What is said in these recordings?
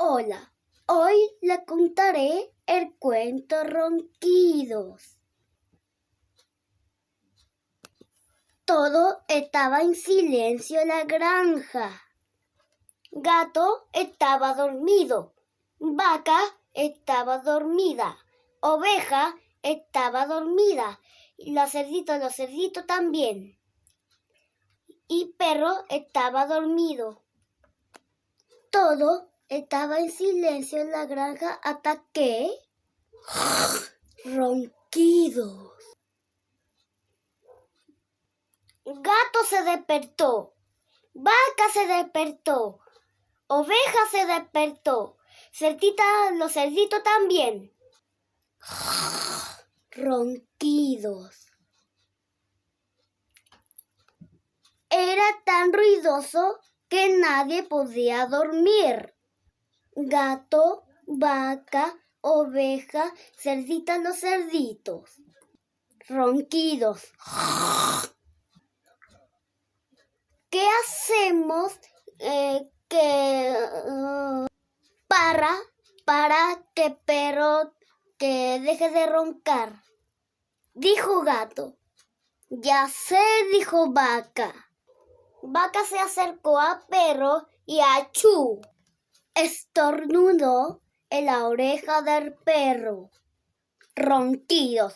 Hola, hoy le contaré el cuento Ronquidos. Todo estaba en silencio en la granja. Gato estaba dormido, vaca estaba dormida, oveja estaba dormida, y los cerditos también. Y perro estaba dormido. Todo estaba en silencio en la granja hasta que... ronquidos. Gato se despertó, vaca se despertó, oveja se despertó, los cerditos también. Ronquidos. Era tan ruidoso que nadie podía dormir. Gato, vaca, oveja, los cerditos. Ronquidos. ¿Qué hacemos para que perro que deje de roncar? Dijo Gato. Ya sé, dijo Vaca. Vaca se acercó a Perro y achú. Estornudó en la oreja del perro. Ronquidos.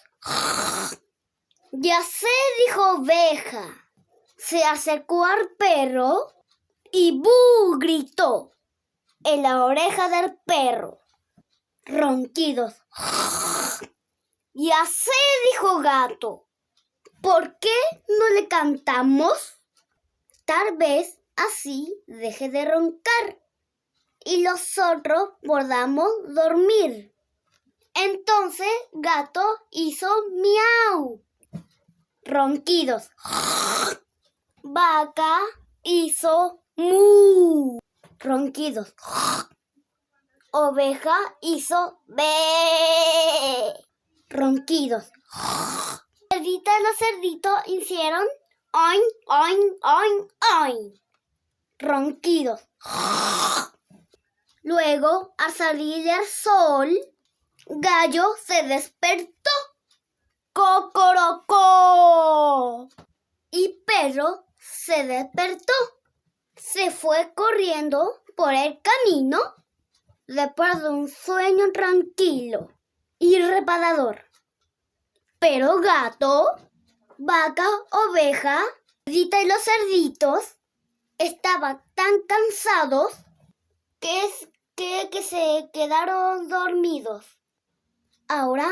Ya sé, dijo Oveja. Se acercó al perro y ¡bu! Gritó en la oreja del perro. Ronquidos. Ya sé, dijo Gato. ¿Por qué no le cantamos? Tal vez así deje de roncar y nosotros podamos dormir. Entonces Gato hizo miau. Ronquidos. Vaca hizo mu. Ronquidos. Oveja hizo be. Ronquidos. Los cerditos hicieron oin, oin, oin, oin. Ronquidos. Luego, al salir el sol, Gallo se despertó. ¡Cocorocó! Y Perro se despertó. Se fue corriendo por el camino después de un sueño tranquilo y reparador. Pero Gato, vaca, oveja, y los cerditos estaban tan cansados que se quedaron dormidos. Ahora